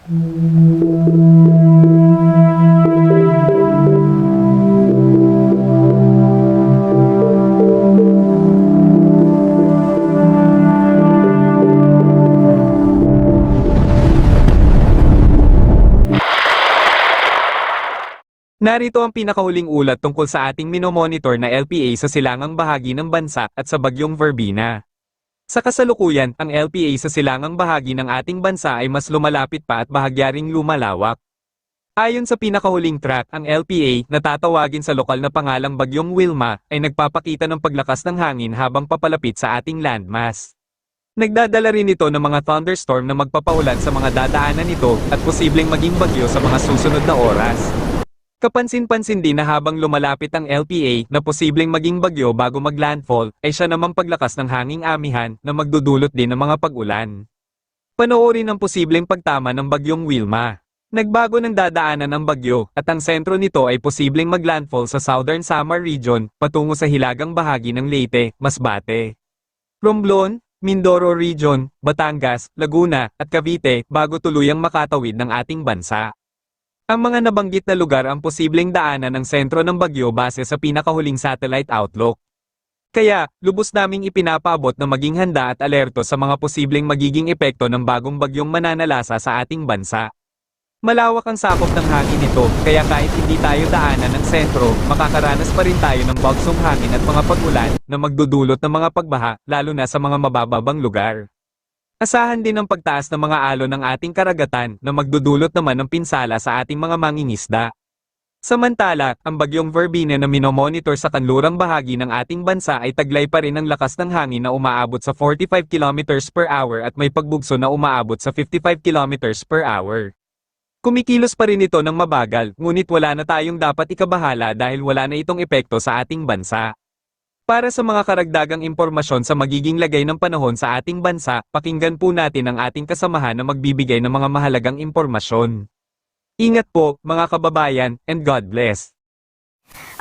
Narito ang pinakahuling ulat tungkol sa ating minomonitor na LPA sa silangang bahagi ng bansa at sa bagyong Verbena. Sa kasalukuyan, ang LPA sa silangang bahagi ng ating bansa ay mas lumalapit pa at bahagyaring lumalawak. Ayon sa pinakahuling track, ang LPA, na tatawagin sa lokal na pangalang Bagyong Wilma, ay nagpapakita ng paglakas ng hangin habang papalapit sa ating landmass. Nagdadala rin ito ng mga thunderstorm na magpapaulan sa mga dadaanan nito at posibleng maging bagyo sa mga susunod na oras. Kapansin-pansin din na habang lumalapit ang LPA na posibleng maging bagyo bago maglandfall, ay siya namang paglakas ng hanging amihan na magdudulot din ng mga pag-ulan. Panoorin ang posibleng pagtama ng Bagyong Wilma. Nagbago ng dadaanan ang bagyo, at ang sentro nito ay posibleng maglandfall sa Southern Samar Region, patungo sa hilagang bahagi ng Leyte, Masbate, Romblon, Mindoro Region, Batangas, Laguna, at Cavite bago tuluyang makatawid ng ating bansa. Ang mga nabanggit na lugar ang posibleng daanan ng sentro ng bagyo base sa pinakahuling satellite outlook. Kaya, lubos naming ipinapaabot na maging handa at alerto sa mga posibleng magiging epekto ng bagong bagyong mananalasa sa ating bansa. Malawak ang sakop ng hangin nito, kaya kahit hindi tayo daanan ng sentro, makakaranas pa rin tayo ng bagsong hangin at mga pag-ulan na magdudulot ng mga pagbaha, lalo na sa mga mabababang lugar. Asahan din ang pagtaas ng mga alon ng ating karagatan na magdudulot naman ng pinsala sa ating mga mangingisda. Samantala, ang bagyong Verbena na minomonitor sa kanlurang bahagi ng ating bansa ay taglay pa rin ang lakas ng hangin na umaabot sa 45 km per hour at may pagbugso na umaabot sa 55 km per hour. Kumikilos pa rin ito ng mabagal, ngunit wala na tayong dapat ikabahala dahil wala na itong epekto sa ating bansa. Para sa mga karagdagang impormasyon sa magiging lagay ng panahon sa ating bansa, pakinggan po natin ang ating kasamahan na magbibigay ng mga mahalagang impormasyon. Ingat po, mga kababayan, and God bless.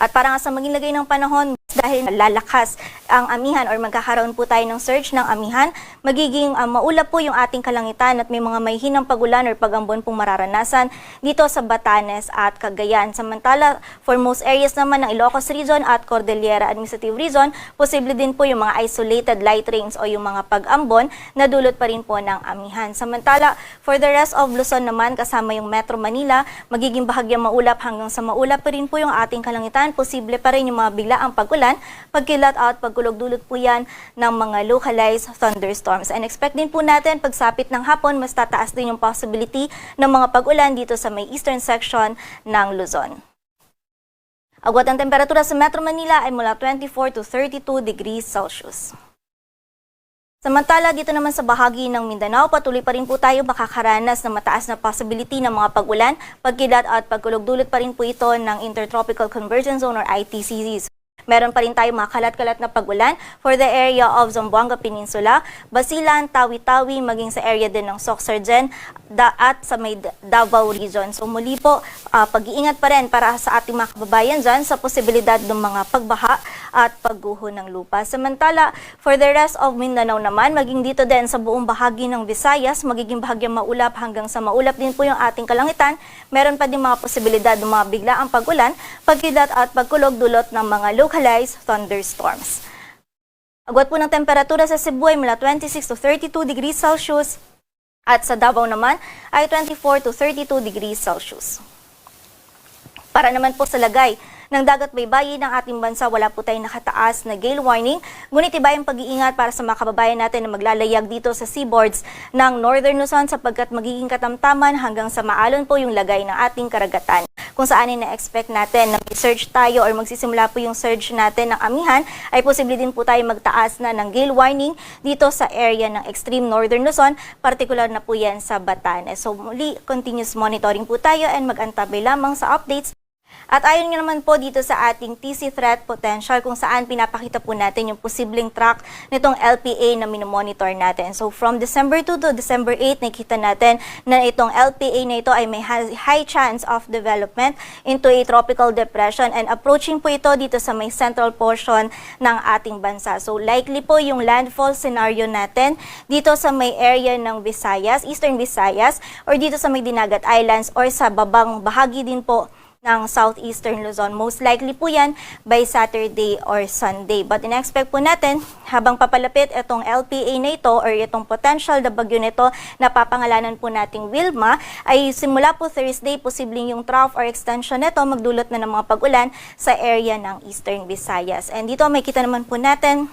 At para nga sa maging lagay ng panahon, dahil lalakas ang amihan or magkakaroon po tayo ng surge ng amihan, magiging maulap po yung ating kalangitan at may mga mahihinang pagulan or pag-ambon pong mararanasan dito sa Batanes at Cagayan. Samantala, for most areas naman ng Ilocos Region at Cordillera Administrative Region, posible din po yung mga isolated light rains o yung mga pag-ambon na dulot pa rin po ng amihan. Samantala, for the rest of Luzon naman, kasama yung Metro Manila, magiging bahagyang maulap hanggang sa maulap pa rin po yung ating kalangitan. Posible pa rin yung mga biglaang pag-ulan, pagkilat at pagkulog-dulot po yan ng mga localized thunderstorms. And expect din po natin pagsapit ng hapon, mas tataas din yung possibility ng mga pag-ulan dito sa may eastern section ng Luzon. Agwat ang temperatura sa Metro Manila ay mula 24 to 32 degrees Celsius. Samantala, dito naman sa bahagi ng Mindanao, patuloy pa rin po tayo makakaranas ng mataas na possibility ng mga pag-ulan, pagkilat at pagkulog-dulot pa rin po ito ng Intertropical Convergence Zone or ITCZs. Meron pa rin tayo mga kalat-kalat na pag-ulan for the area of Zamboanga Peninsula, Basilan, Tawi-Tawi, maging sa area din ng Soxargen at sa may Davao Region. So muli po, pag-iingat pa rin para sa ating mga kababayan dyan sa posibilidad ng mga pagbaha at pagguho ng lupa. Samantala, for the rest of Mindanao naman, maging dito din sa buong bahagi ng Visayas, magiging bahagyang maulap hanggang sa maulap din po yung ating kalangitan. Meron pa din mga posibilidad ng mga biglaang pag-ulan, pagkilat at pagkulog-dulot ng mga localized thunderstorms. Agwat po ng temperatura sa Cebu ay mula 26 to 32 degrees Celsius at sa Davao naman ay 24 to 32 degrees Celsius. Para naman po sa lagay ng dagat baybayin ng ating bansa, wala po tayong nakataas na gale warning. Ngunit iba yung pag-iingat para sa mga kababayan natin na maglalayag dito sa seaboards ng Northern Luzon sapagkat magiging katamtaman hanggang sa maalon po yung lagay ng ating karagatan. Kung saan na-expect natin na may surge tayo or magsisimula po yung surge natin ng amihan, ay posible din po tayo magtaas na ng gale warning dito sa area ng extreme Northern Luzon, particular na po yan sa Batanes. So muli, continuous monitoring po tayo and mag-antabay lamang sa updates At ayon nga naman po dito sa ating TC threat potential kung saan pinapakita po natin yung posibleng track nitong LPA na minomonitor natin. So from December 2 to December 8, nakita natin na itong LPA na ito ay may high chance of development into a tropical depression and approaching po ito dito sa may central portion ng ating bansa. So likely po yung landfall scenario natin dito sa may area ng Visayas, Eastern Visayas, or dito sa may Dinagat Islands or sa babang bahagi din po ng Southeastern Luzon. Most likely po yan by Saturday or Sunday. But in-expect po natin, habang papalapit itong LPA na ito or itong potential na bagyo nito na papangalanan po nating Wilma, ay simula po Thursday, posibleng yung trough or extension nito magdulot na ng mga pag-ulan sa area ng Eastern Visayas. And dito may kita naman po natin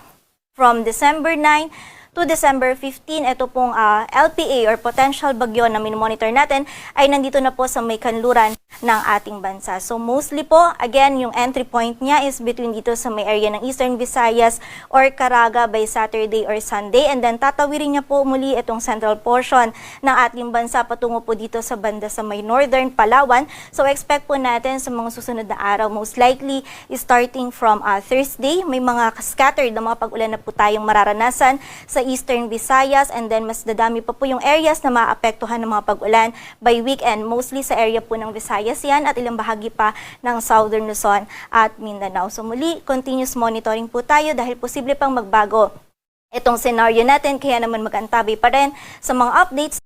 from December 9 to December 15, ito pong LPA or potential bagyo na minomonitor natin ay nandito na po sa may kanluran ng ating bansa. So mostly po, again, yung entry point niya is between dito sa may area ng Eastern Visayas or Caraga by Saturday or Sunday, and then tatawirin niya po muli itong central portion ng ating bansa patungo po dito sa banda sa may Northern Palawan. So expect po natin sa mga susunod na araw, most likely starting from Thursday, may mga scattered na mga pag-ulan na po tayong mararanasan sa Eastern Visayas, and then mas dadami pa po yung areas na maapektuhan ng mga pag-ulan by weekend, mostly sa area po ng Visayas yan at ilang bahagi pa ng Southern Luzon at Mindanao. So muli, continuous monitoring po tayo dahil posible pang magbago itong scenario natin, kaya naman mag-antabay pa rin sa mga updates.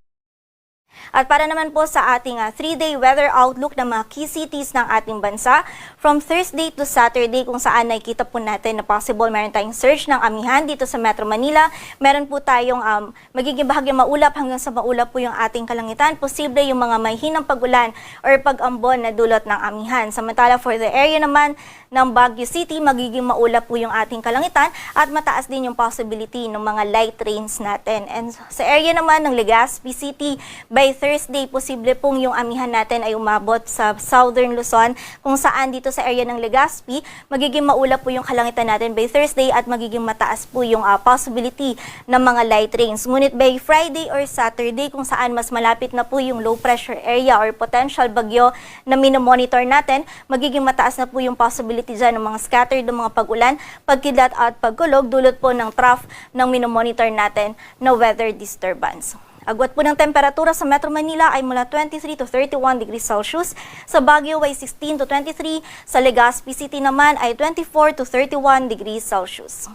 At para naman po sa ating 3-day weather outlook ng mga key cities ng ating bansa, from Thursday to Saturday kung saan nakikita po natin na possible meron tayong surge ng amihan dito sa Metro Manila. Meron po tayong magiging bahagyang maulap hanggang sa maulap po yung ating kalangitan. Posible yung mga may hinang pag-ulan or pag-ambon na dulot ng amihan. Samantala for the area naman ng Baguio City, magiging maulap po yung ating kalangitan at mataas din yung possibility ng mga light rains natin. And sa area naman ng Legazpi City, by Thursday, posible pong yung amihan natin ay umabot sa Southern Luzon kung saan dito sa area ng Legazpi, magiging maulap po yung kalangitan natin by Thursday at magiging mataas po yung possibility ng mga light rains. Ngunit by Friday or Saturday kung saan mas malapit na po yung low pressure area or potential bagyo na minomonitor natin, magiging mataas na po yung possibility dyan ng mga scattered ng mga pag-ulan, pagkidlat at pagkulog dulot po ng trough ng minomonitor natin na weather disturbance. Agwat po ng temperatura sa Metro Manila ay mula 23 to 31 degrees Celsius. Sa Baguio ay 16 to 23. Sa Legazpi City naman ay 24 to 31 degrees Celsius.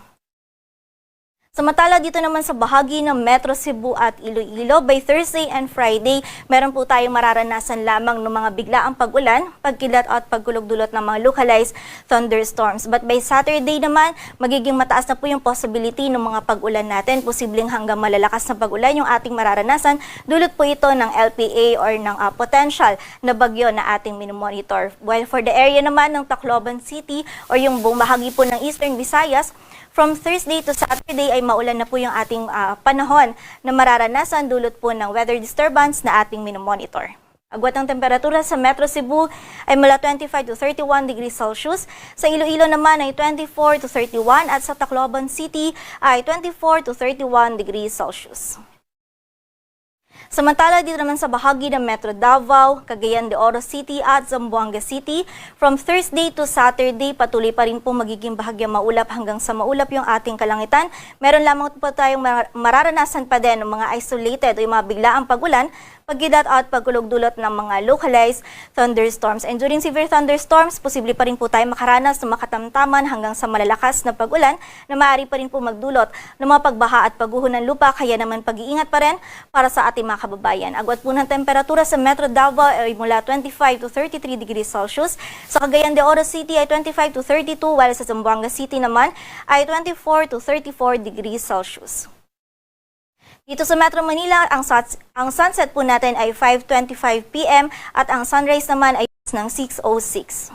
Samantala dito naman sa bahagi ng Metro Cebu at Iloilo, by Thursday and Friday, meron po tayong mararanasan lamang ng mga biglaang pag-ulan, pagkilat at pagkulog-dulot ng mga localized thunderstorms. But by Saturday naman, magiging mataas na po yung possibility ng mga pag-ulan natin. Posibleng hanggang malalakas na pag-ulan yung ating mararanasan. Dulot po ito ng LPA or ng potential na bagyo na ating minomonitor. While for the area naman ng Tacloban City or yung buong bahagi po ng Eastern Visayas, from Thursday to Saturday ay maulan na po yung ating panahon na mararanasan dulot po ng weather disturbance na ating minomonitor. Agwat ng temperatura sa Metro Cebu ay mula 25 to 31 degrees Celsius. Sa Iloilo naman ay 24 to 31 at sa Tacloban City ay 24 to 31 degrees Celsius. Samantala dito naman sa bahagi ng Metro Davao, Cagayan de Oro City at Zamboanga City, from Thursday to Saturday patuloy pa rin po magiging bahagyang maulap hanggang sa maulap yung ating kalangitan. Meron lamang po tayong mararanasan pa din ng mga isolated o yung mga biglaang pag-ulan, pagkidat at pagkulog-dulot ng mga localized thunderstorms. And during severe thunderstorms, posible pa rin po tayo makaranas ng makatamtaman hanggang sa malalakas na pag-ulan na maaari pa rin po magdulot ng mga pagbaha at pagguho ng lupa, kaya naman pag-iingat pa rin para sa ating mga kababayan. Agwat po ng temperatura sa Metro Davao ay mula 25 to 33 degrees Celsius. Sa Cagayan de Oro City ay 25 to 32, while sa Zamboanga City naman ay 24 to 34 degrees Celsius. Dito sa Metro Manila, ang sunset po natin ay 5:25 p.m. at ang sunrise naman ay ng 6:06.